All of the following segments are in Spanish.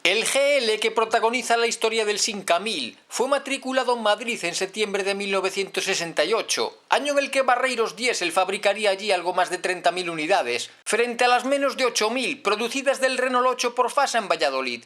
El GL que protagoniza la historia del Simca 1000 fue matriculado en Madrid en septiembre de 1968, año en el que Barreiros Diesel fabricaría allí algo más de 30.000 unidades, frente a las menos de 8.000 producidas del Renault 8 por Fasa en Valladolid.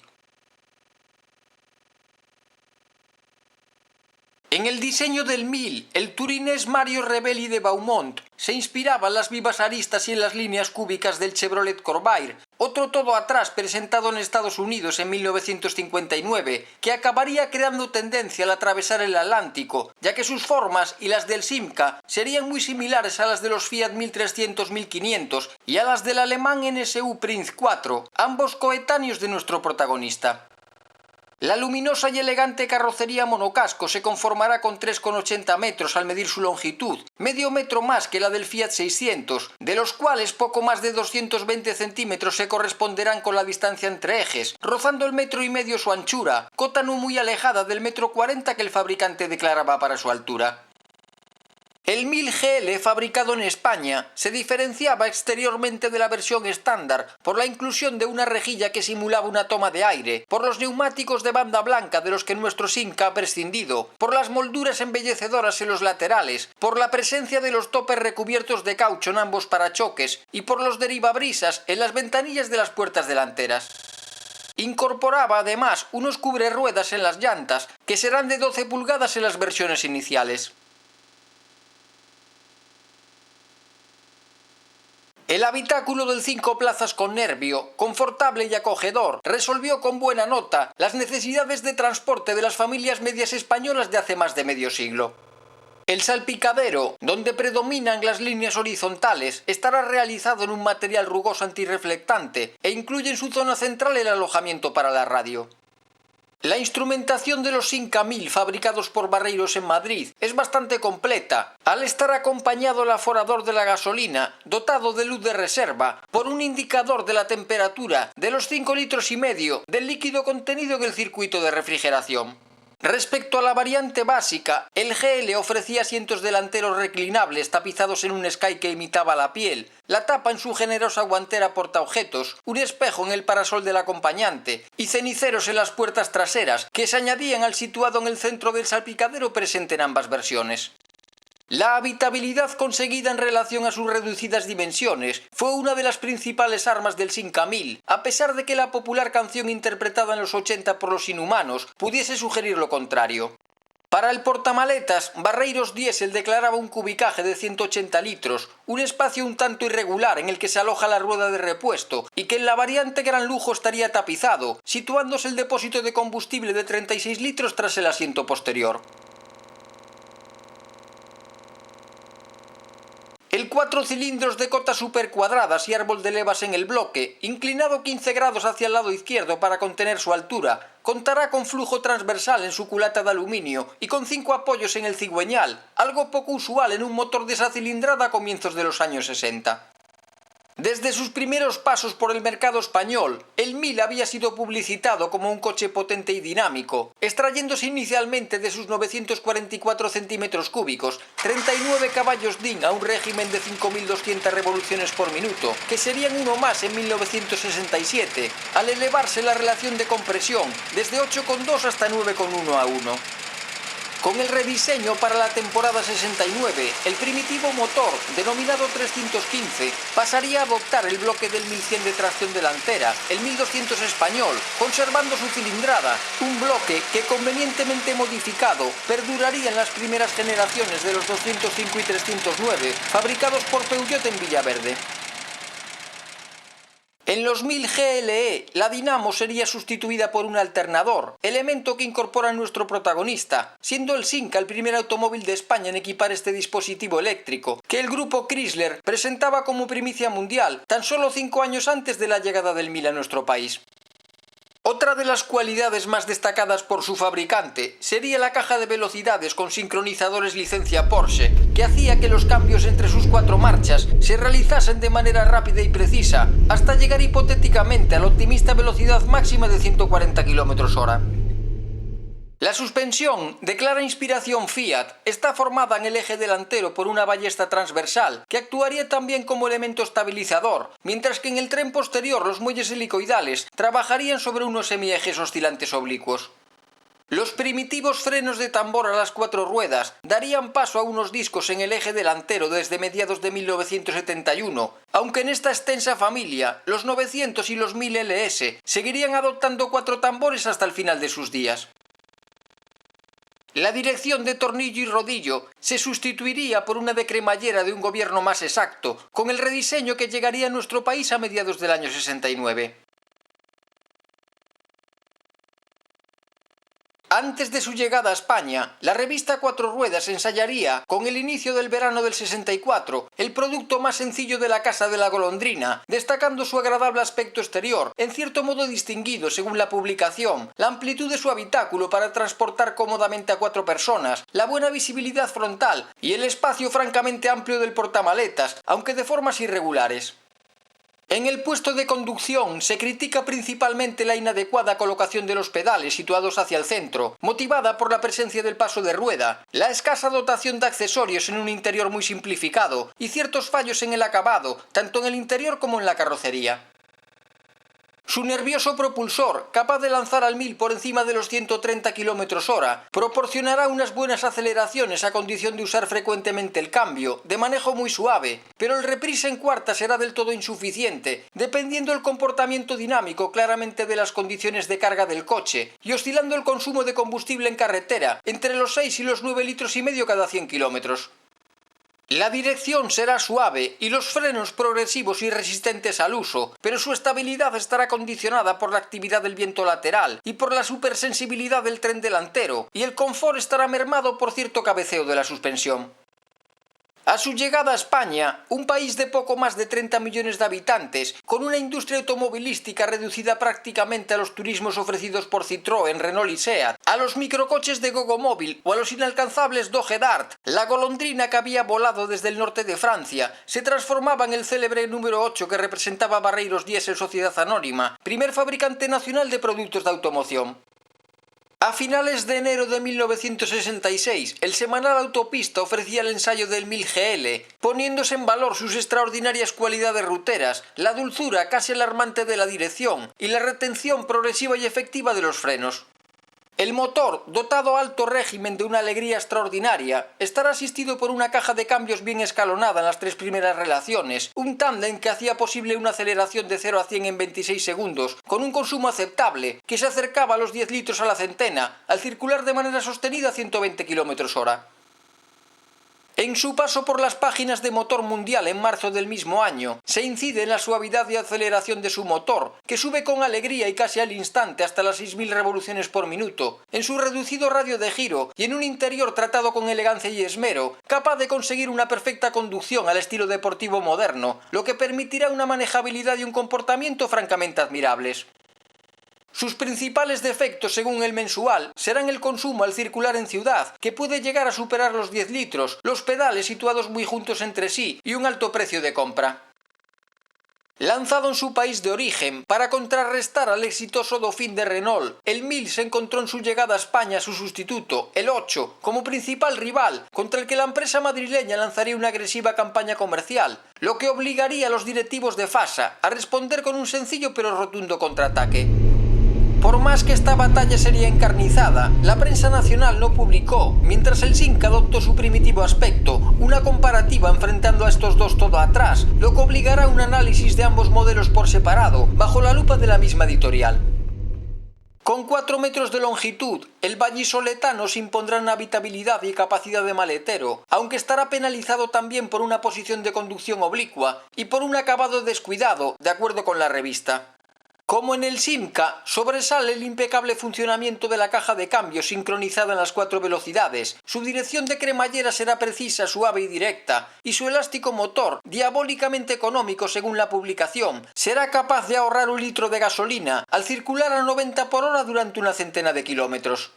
En el diseño del 1000, el turinés Mario Rebelli de Beaumont se inspiraba en las vivas aristas y en las líneas cúbicas del Chevrolet Corvair, otro todo atrás presentado en Estados Unidos en 1959, que acabaría creando tendencia al atravesar el Atlántico, ya que sus formas y las del Simca serían muy similares a las de los Fiat 1300-1500 y a las del alemán NSU Prinz 4, ambos coetáneos de nuestro protagonista. La luminosa y elegante carrocería monocasco se conformará con 3,80 metros al medir su longitud, medio metro más que la del Fiat 600, de los cuales poco más de 220 centímetros se corresponderán con la distancia entre ejes, rozando el 1,5 metros su anchura, cota no muy alejada del 1,40 m que el fabricante declaraba para su altura. El 1000 GL fabricado en España se diferenciaba exteriormente de la versión estándar por la inclusión de una rejilla que simulaba una toma de aire, por los neumáticos de banda blanca de los que nuestro Simca ha prescindido, por las molduras embellecedoras en los laterales, por la presencia de los topes recubiertos de caucho en ambos parachoques y por los derivabrisas en las ventanillas de las puertas delanteras. Incorporaba además unos cubreruedas en las llantas que serán de 12 pulgadas en las versiones iniciales. El habitáculo del 5 plazas con nervio, confortable y acogedor, resolvió con buena nota las necesidades de transporte de las familias medias españolas de hace más de medio siglo. El salpicadero, donde predominan las líneas horizontales, estará realizado en un material rugoso antirreflectante e incluye en su zona central el alojamiento para la radio. La instrumentación de los Simca 1000 fabricados por Barreiros en Madrid es bastante completa, al estar acompañado el aforador de la gasolina, dotado de luz de reserva, por un indicador de la temperatura de los 5,5 litros del líquido contenido en el circuito de refrigeración. Respecto a la variante básica, el GL ofrecía asientos delanteros reclinables tapizados en un sky que imitaba la piel, la tapa en su generosa guantera portaobjetos, un espejo en el parasol del acompañante y ceniceros en las puertas traseras que se añadían al situado en el centro del salpicadero presente en ambas versiones. La habitabilidad conseguida en relación a sus reducidas dimensiones fue una de las principales armas del Simca 1000, a pesar de que la popular canción interpretada en los 80 por Los Inhumanos pudiese sugerir lo contrario. Para el portamaletas, Barreiros Diesel declaraba un cubicaje de 180 litros, un espacio un tanto irregular en el que se aloja la rueda de repuesto y que en la variante gran lujo estaría tapizado, situándose el depósito de combustible de 36 litros tras el asiento posterior. El 4 cilindros de cotas supercuadradas y árbol de levas en el bloque, inclinado 15 grados hacia el lado izquierdo para contener su altura, contará con flujo transversal en su culata de aluminio y con 5 apoyos en el cigüeñal, algo poco usual en un motor de esa cilindrada a comienzos de los años 60. Desde sus primeros pasos por el mercado español, el 1000 había sido publicitado como un coche potente y dinámico, extrayéndose inicialmente de sus 944 centímetros cúbicos, 39 caballos DIN a un régimen de 5.200 revoluciones por minuto, que serían uno más en 1967, al elevarse la relación de compresión desde 8,2 hasta 9,1 a 1. Con el rediseño para la temporada 69, el primitivo motor, denominado 315, pasaría a adoptar el bloque del 1100 de tracción delantera, el 1200 español, conservando su cilindrada, un bloque que convenientemente modificado perduraría en las primeras generaciones de los 205 y 309, fabricados por Peugeot en Villaverde. En los 1000 GLE, la dinamo sería sustituida por un alternador, elemento que incorpora nuestro protagonista, siendo el Simca el primer automóvil de España en equipar este dispositivo eléctrico, que el grupo Chrysler presentaba como primicia mundial, tan solo 5 años antes de la llegada del 1000 a nuestro país. Otra de las cualidades más destacadas por su fabricante sería la caja de velocidades con sincronizadores licencia Porsche, que hacía que los cambios entre sus 4 marchas se realizasen de manera rápida y precisa, hasta llegar hipotéticamente a la optimista velocidad máxima de 140 km/h. La suspensión, de clara inspiración Fiat, está formada en el eje delantero por una ballesta transversal, que actuaría también como elemento estabilizador, mientras que en el tren posterior los muelles helicoidales trabajarían sobre unos semiejes oscilantes oblicuos. Los primitivos frenos de tambor a las 4 ruedas darían paso a unos discos en el eje delantero desde mediados de 1971, aunque en esta extensa familia los 900 y los 1000 LS seguirían adoptando 4 tambores hasta el final de sus días. La dirección de tornillo y rodillo se sustituiría por una de cremallera de un gobierno más exacto, con el rediseño que llegaría a nuestro país a mediados del año 69. Antes de su llegada a España, la revista Cuatro Ruedas ensayaría, con el inicio del verano del 64, el producto más sencillo de la Casa de la Golondrina, destacando su agradable aspecto exterior, en cierto modo distinguido según la publicación, la amplitud de su habitáculo para transportar cómodamente a 4 personas, la buena visibilidad frontal y el espacio francamente amplio del portamaletas, aunque de formas irregulares. En el puesto de conducción se critica principalmente la inadecuada colocación de los pedales situados hacia el centro, motivada por la presencia del paso de rueda, la escasa dotación de accesorios en un interior muy simplificado y ciertos fallos en el acabado, tanto en el interior como en la carrocería. Su nervioso propulsor, capaz de lanzar al 1000 por encima de los 130 km/h, proporcionará unas buenas aceleraciones a condición de usar frecuentemente el cambio, de manejo muy suave, pero el reprise en cuarta será del todo insuficiente, dependiendo el comportamiento dinámico claramente de las condiciones de carga del coche y oscilando el consumo de combustible en carretera entre los 6 y los 9,5 litros cada 100 km. La dirección será suave y los frenos progresivos y resistentes al uso, pero su estabilidad estará condicionada por la actividad del viento lateral y por la supersensibilidad del tren delantero, y el confort estará mermado por cierto cabeceo de la suspensión. A su llegada a España, un país de poco más de 30 millones de habitantes, con una industria automovilística reducida prácticamente a los turismos ofrecidos por Citroën, Renault y Seat, a los microcoches de Gogomóvil o a los inalcanzables Doge Dart, la golondrina que había volado desde el norte de Francia se transformaba en el célebre número 8 que representaba Barreiros Diesel Sociedad Anónima, primer fabricante nacional de productos de automoción. A finales de enero de 1966, el semanal Autopista ofrecía el ensayo del 1000 GL, poniéndose en valor sus extraordinarias cualidades ruteras, la dulzura casi alarmante de la dirección y la retención progresiva y efectiva de los frenos. El motor, dotado a alto régimen de una alegría extraordinaria, estará asistido por una caja de cambios bien escalonada en las 3 primeras relaciones, un tándem que hacía posible una aceleración de 0 a 100 en 26 segundos, con un consumo aceptable, que se acercaba a los 10 litros a la centena, al circular de manera sostenida a 120 km/h. En su paso por las páginas de Motor Mundial en marzo del mismo año, se incide en la suavidad y aceleración de su motor, que sube con alegría y casi al instante hasta las 6000 revoluciones por minuto, en su reducido radio de giro y en un interior tratado con elegancia y esmero, capaz de conseguir una perfecta conducción al estilo deportivo moderno, lo que permitirá una manejabilidad y un comportamiento francamente admirables. Sus principales defectos, según el mensual, serán el consumo al circular en ciudad, que puede llegar a superar los 10 litros, los pedales situados muy juntos entre sí y un alto precio de compra. Lanzado en su país de origen para contrarrestar al exitoso Dauphine de Renault, el 1000 se encontró en su llegada a España su sustituto, el 8, como principal rival, contra el que la empresa madrileña lanzaría una agresiva campaña comercial, lo que obligaría a los directivos de Fasa a responder con un sencillo pero rotundo contraataque. Por más que esta batalla sería encarnizada, la prensa nacional no publicó, mientras el SINC adoptó su primitivo aspecto, una comparativa enfrentando a estos dos todo atrás, lo que obligará a un análisis de ambos modelos por separado, bajo la lupa de la misma editorial. Con 4 metros de longitud, el vallisoletano se impondrá en habitabilidad y capacidad de maletero, aunque estará penalizado también por una posición de conducción oblicua y por un acabado descuidado, de acuerdo con la revista. Como en el Simca, sobresale el impecable funcionamiento de la caja de cambio sincronizada en las 4 velocidades, su dirección de cremallera será precisa, suave y directa, y su elástico motor, diabólicamente económico según la publicación, será capaz de ahorrar 1 litro de gasolina al circular a 90 por hora durante una centena de kilómetros.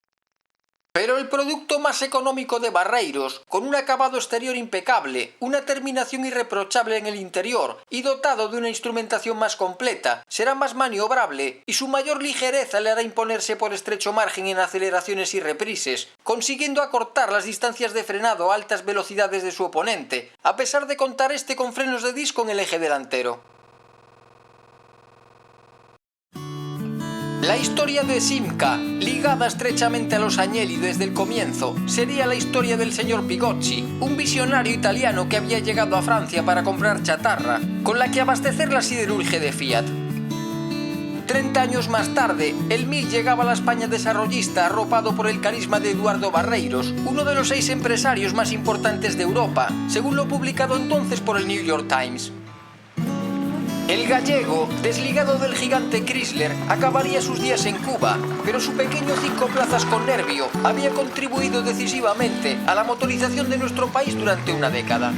Pero el producto más económico de Barreiros, con un acabado exterior impecable, una terminación irreprochable en el interior y dotado de una instrumentación más completa, será más maniobrable y su mayor ligereza le hará imponerse por estrecho margen en aceleraciones y reprises, consiguiendo acortar las distancias de frenado a altas velocidades de su oponente, a pesar de contar este con frenos de disco en el eje delantero. La historia de Simca, ligada estrechamente a los Agnelli desde el comienzo, sería la historia del señor Pigocci, un visionario italiano que había llegado a Francia para comprar chatarra, con la que abastecer la siderurgia de Fiat. 30 años más tarde, el MIL llegaba a la España desarrollista arropado por el carisma de Eduardo Barreiros, uno de los 6 empresarios más importantes de Europa, según lo publicado entonces por el New York Times. El gallego, desligado del gigante Chrysler, acabaría sus días en Cuba, pero su pequeño 5 plazas con Nervio había contribuido decisivamente a la motorización de nuestro país durante una década.